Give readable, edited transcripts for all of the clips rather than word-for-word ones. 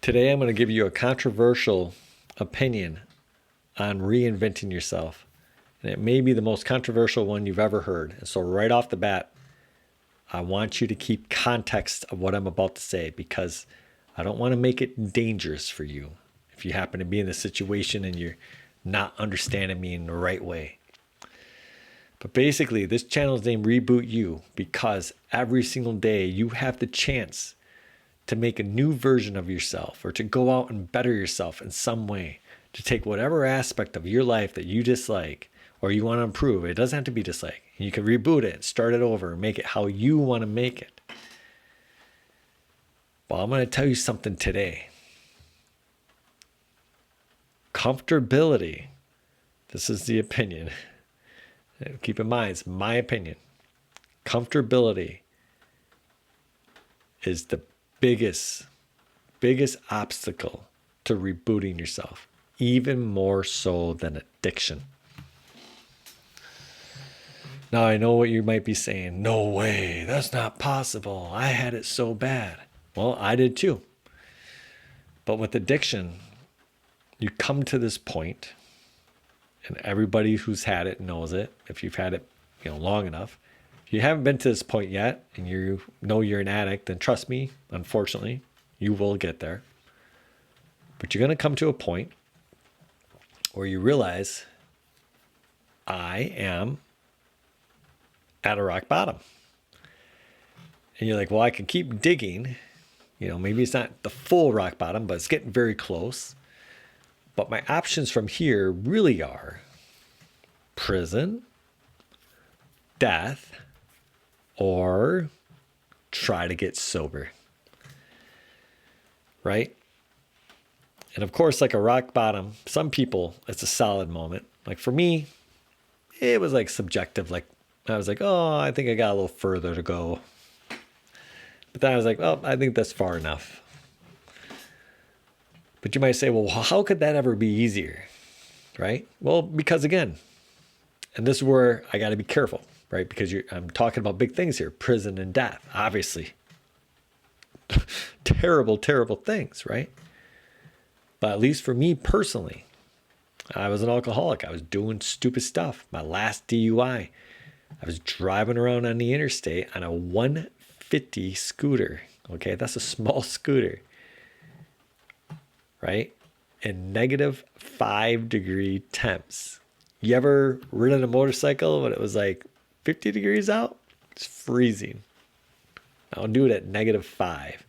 Today I'm going to give you a controversial opinion on reinventing yourself. And it may be the most controversial one you've ever heard. And so right off the bat, I want you to keep context of what I'm about to say because I don't want to make it dangerous for you if you happen to be in the situation and you're not understanding me in the right way. But basically, this channel is named Reboot You because every single day you have the chance to make a new version of yourself or to go out and better yourself in some way, to take whatever aspect of your life that you dislike or you want to improve. It doesn't have to be dislike. You can reboot it, start it over, and make it how you want to make it. Well, I'm going to tell you something today. Comfortability. This is the opinion. Keep in mind, it's my opinion. Comfortability is the biggest obstacle to rebooting yourself, even more so than addiction. Now, I know what you might be saying. No way, that's not possible. I had it so bad. Well, I did too. But with addiction, you come to this point, and everybody who's had it knows it. If you've had it, long enough. If you haven't been to this point yet, and you know you're an addict, then trust me, unfortunately, you will get there. But you're going to come to a point where you realize, I am at a rock bottom. And you're like, well, I can keep digging. Maybe it's not the full rock bottom, but it's getting very close. But my options from here really are prison, death, or try to get sober. Right? And of course, like a rock bottom, some people, it's a solid moment. Like for me, it was like subjective. Like I was like, oh, I think I got a little further to go. But then I was like, well, I think that's far enough. But you might say, well, how could that ever be easier? Right? Well, because again, and this is where I got to be careful, right? Because I'm talking about big things here, prison and death, obviously. Terrible, terrible things, right? But at least for me personally, I was an alcoholic. I was doing stupid stuff. My last DUI, I was driving around on the interstate on a 150 scooter. Okay, that's a small scooter. Right? And -5-degree temps. You ever ridden a motorcycle when it was like 50 degrees out? It's freezing. I'll do it at -5.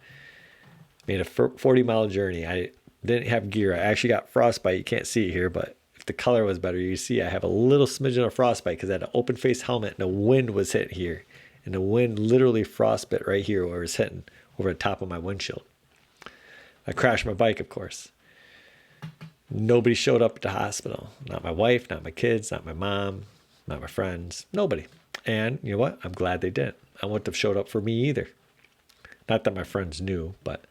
Made a 40-mile journey. I didn't have gear. I actually got frostbite. You can't see it here, but if the color was better, you see I have a little smidgen of frostbite because I had an open face helmet and the wind was hitting here. And the wind literally frostbit right here where it was hitting over the top of my windshield. I crashed my bike, of course. Nobody showed up at the hospital. Not my wife, not my kids, not my mom, not my friends. Nobody. And you know what? I'm glad they didn't. I wouldn't have showed up for me either. Not that my friends knew, but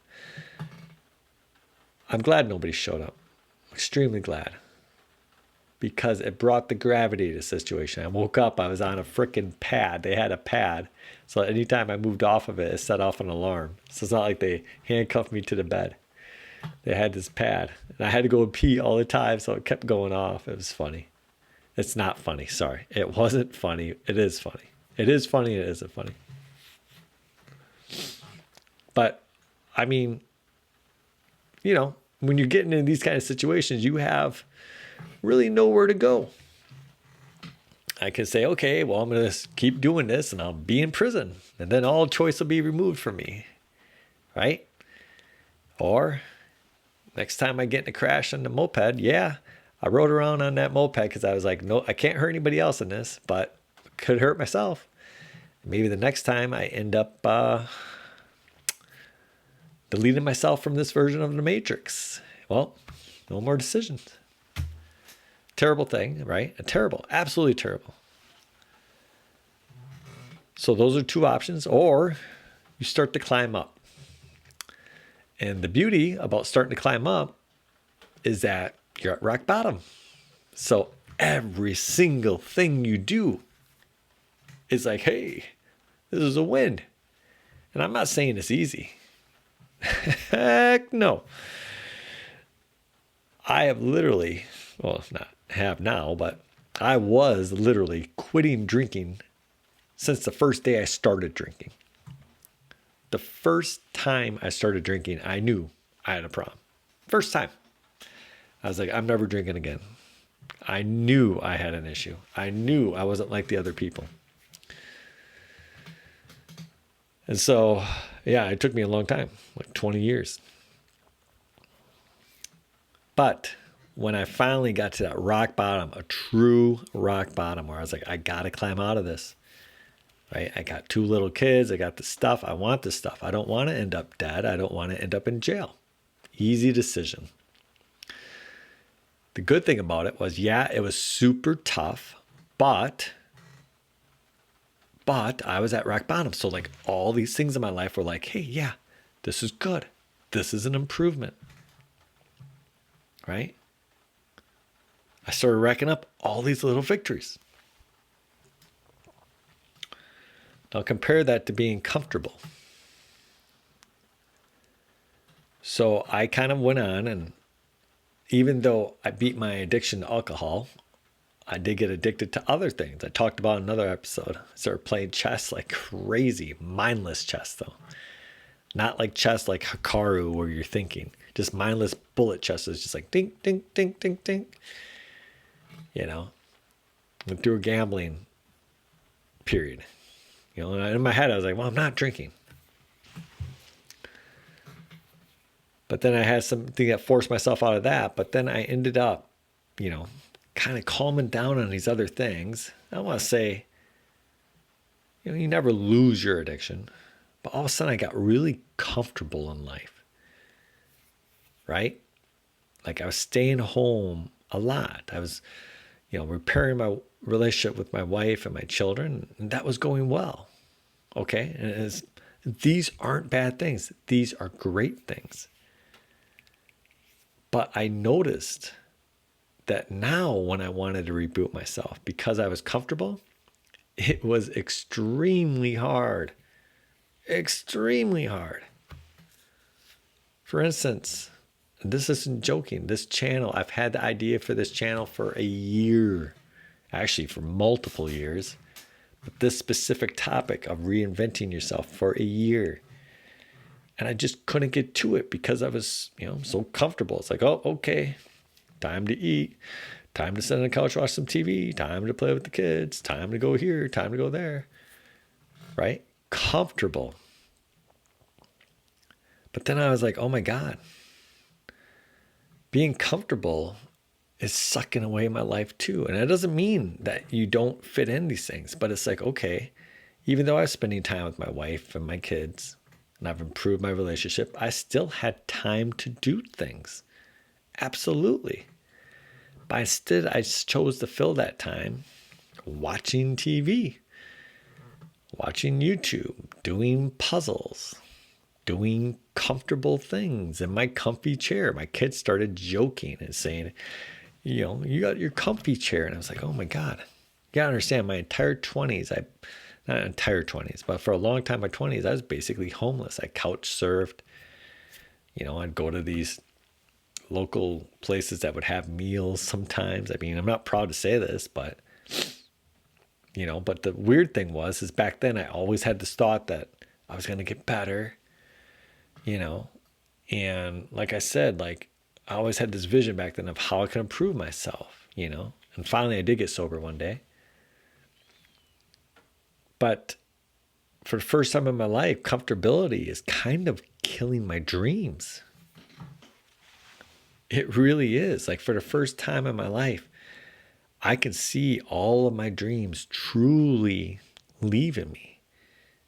I'm glad nobody showed up. Extremely glad. Because it brought the gravity to the situation. I woke up, I was on a freaking pad. They had a pad. So anytime I moved off of it, it set off an alarm. So it's not like they handcuffed me to the bed. They had this pad. And I had to go pee all the time, so it kept going off. It was funny. It's not funny, sorry. It wasn't funny. It is funny. It is funny, it isn't funny. But, I mean, when you're getting in these kind of situations, you have really nowhere to go. I can say, okay, well, I'm going to keep doing this and I'll be in prison. And then all choice will be removed from me. Right? Or next time I get in a crash on the moped, yeah, I rode around on that moped because I was like, no, I can't hurt anybody else in this, but could hurt myself. Maybe the next time I end up deleting myself from this version of the Matrix. Well, no more decisions. Terrible thing, right? Terrible, absolutely terrible. So those are two options, or you start to climb up. And the beauty about starting to climb up is that you're at rock bottom. So every single thing you do is like, hey, this is a win. And I'm not saying it's easy. Heck no. I have literally, well, not have now, but I was literally quitting drinking since the first day I started drinking. The first time I started drinking, I knew I had a problem. First time. I was like, I'm never drinking again. I knew I had an issue. I knew I wasn't like the other people. And so, yeah, it took me a long time, like 20 years. But when I finally got to that rock bottom, a true rock bottom, where I was like, I got to climb out of this. Right? I got 2 little kids. I got the stuff. I want the stuff. I don't want to end up dead. I don't want to end up in jail. Easy decision. The good thing about it was, yeah, it was super tough, but I was at rock bottom. So like all these things in my life were like, hey, yeah, this is good. This is an improvement. Right? I started racking up all these little victories. Now compare that to being comfortable. So I kind of went on, and even though I beat my addiction to alcohol, I did get addicted to other things. I talked about in another episode. I started playing chess like crazy, mindless chess though. Not like chess like Hikaru where you're thinking. Just mindless bullet chess is just like ding, ding, ding, ding, ding. You know, went through a gambling period. You know, and in my head I was like, well, I'm not drinking. But then I had something that forced myself out of that. But then I ended up, you know, kind of calming down on these other things. I want to say, you know, you never lose your addiction. But all of a sudden I got really comfortable in life. Right? Like I was staying home a lot. I was, you know, repairing my relationship with my wife and my children. And that was going well. Okay? And these aren't bad things. These are great things. But I noticed that now when I wanted to reboot myself, because I was comfortable, it was extremely hard. Extremely hard. For instance, this isn't joking. This channel, I've had the idea for this channel for a year. Actually, for multiple years. But this specific topic of reinventing yourself for a year. And I just couldn't get to it because I was, you know, so comfortable. It's like, oh, okay, time to eat, time to sit on the couch, watch some TV, time to play with the kids, time to go here, time to go there, right? Comfortable. But then I was like, oh my God, being comfortable is sucking away my life too. And that doesn't mean that you don't fit in these things, but it's like, okay, even though I was spending time with my wife and my kids, and I've improved my relationship, I still had time to do things. Absolutely. But instead, I chose to fill that time watching TV, watching YouTube, doing puzzles, doing comfortable things in my comfy chair. My kids started joking and saying, you know, you got your comfy chair. And I was like, oh my God. You gotta understand, my entire 20s, not entire 20s, but for a long time, my 20s, I was basically homeless. I couch surfed. You know, I'd go to these local places that would have meals sometimes. I mean, I'm not proud to say this, but, you know, but the weird thing is back then I always had this thought that I was going to get better, you know, and like I said, like I always had this vision back then of how I could improve myself, you know, and finally I did get sober one day. But for the first time in my life, comfortability is kind of killing my dreams. It really is. Like for the first time in my life, I can see all of my dreams truly leaving me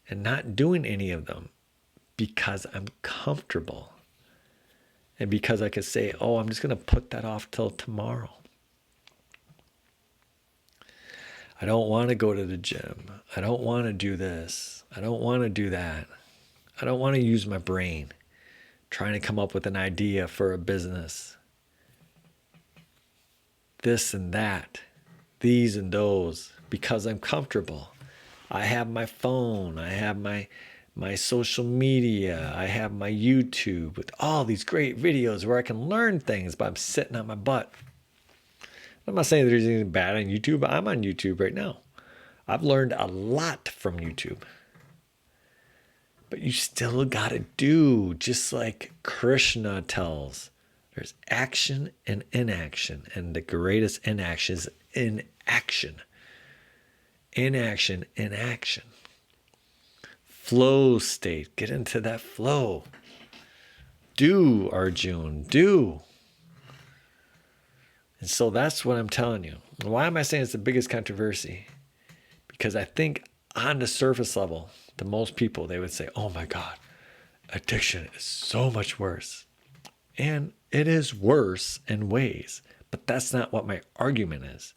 and not doing any of them because I'm comfortable. And because I could say, oh, I'm just going to put that off till tomorrow. I don't want to go to the gym. I don't want to do this. I don't want to do that. I don't want to use my brain trying to come up with an idea for a business. This and that, these and those, because I'm comfortable. I have my phone. I have my my social media. I have my YouTube with all these great videos where I can learn things, but I'm sitting on my butt. I'm not saying there's anything bad on YouTube, but I'm on YouTube right now. I've learned a lot from YouTube. But you still got to do, just like Krishna tells. There's action and inaction. And the greatest inaction is inaction. Inaction, inaction. Flow state. Get into that flow. Do, Arjun. Do. And so that's what I'm telling you. Why am I saying it's the biggest controversy? Because I think on the surface level, to most people, they would say, oh my God, addiction is so much worse. And it is worse in ways, but that's not what my argument is.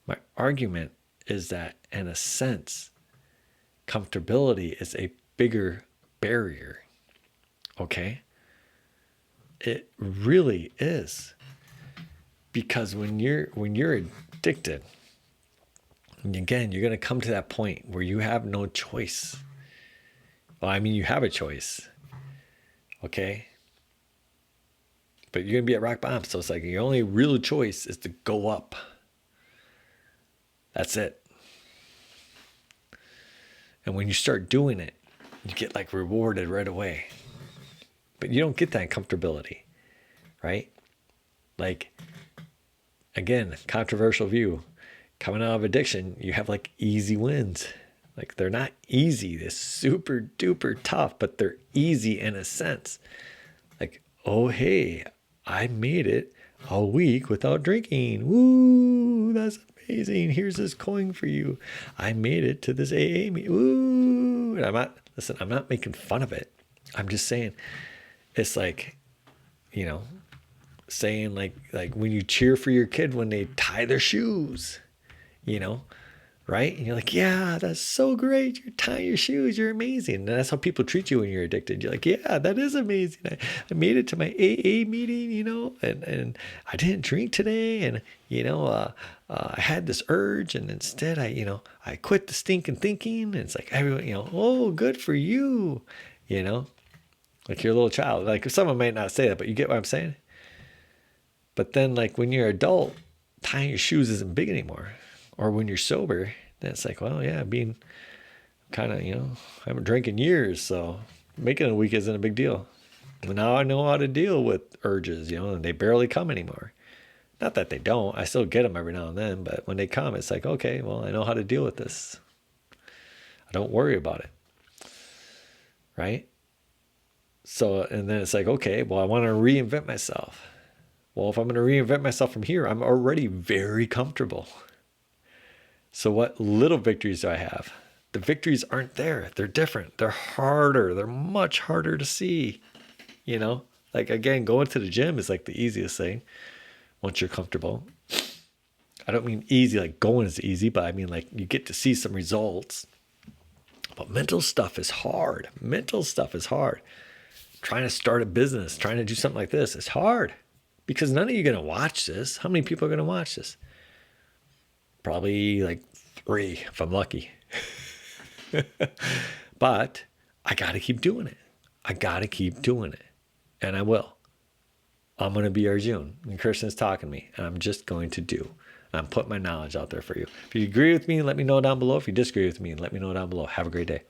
My argument is that, in a sense, comfortability is a bigger barrier. Okay? It really is. Because when you're addicted, and again, you're going to come to that point where you have no choice. Well, I mean, you have a choice. Okay? But you're going to be at rock bottom. So it's like your only real choice is to go up. That's it. And when you start doing it, you get like rewarded right away. But you don't get that comfortability, right? Like, again, controversial view. Coming out of addiction, you have like easy wins. Like, they're not easy. They're super duper tough, but they're easy in a sense. Like, oh, hey, I made it a week without drinking. Woo, that's amazing. Here's this coin for you. I made it to this AA meeting. Woo. And I'm not making fun of it. I'm just saying, it's like, you know, saying like when you cheer for your kid when they tie their shoes, you know, right? And you're like, yeah, that's so great. You're tying your shoes. You're amazing. And that's how people treat you when you're addicted. You're like, yeah, that is amazing. I made it to my AA meeting, you know, and I didn't drink today. And, you know, I had this urge, and instead I quit the stinking thinking. And it's like everyone, you know, oh, good for you, you know, like you're a little child. Like, someone might not say that, but you get what I'm saying? But then, like, when you're an adult, tying your shoes isn't big anymore. Or when you're sober, then it's like, well, yeah, being kind of, you know, I haven't drank in years, so making a week isn't a big deal. But now I know how to deal with urges, you know, and they barely come anymore. Not that they don't. I still get them every now and then, but when they come, it's like, okay, well, I know how to deal with this. I don't worry about it. Right? So, and then it's like, okay, well, I want to reinvent myself. Well, if I'm going to reinvent myself from here, I'm already very comfortable. So what little victories do I have? The victories aren't there. They're different. They're harder. They're much harder to see. You know, like, again, going to the gym is like the easiest thing once you're comfortable. I don't mean easy, like going is easy, but I mean like you get to see some results. But mental stuff is hard. Mental stuff is hard. Trying to start a business, trying to do something like this is hard. Because none of you are going to watch this. How many people are going to watch this? Probably like 3 if I'm lucky. But I got to keep doing it. I got to keep doing it. And I will. I'm going to be Arjun. And Krishna's talking to me. And I'm just going to do. I'm putting my knowledge out there for you. If you agree with me, let me know down below. If you disagree with me, let me know down below. Have a great day.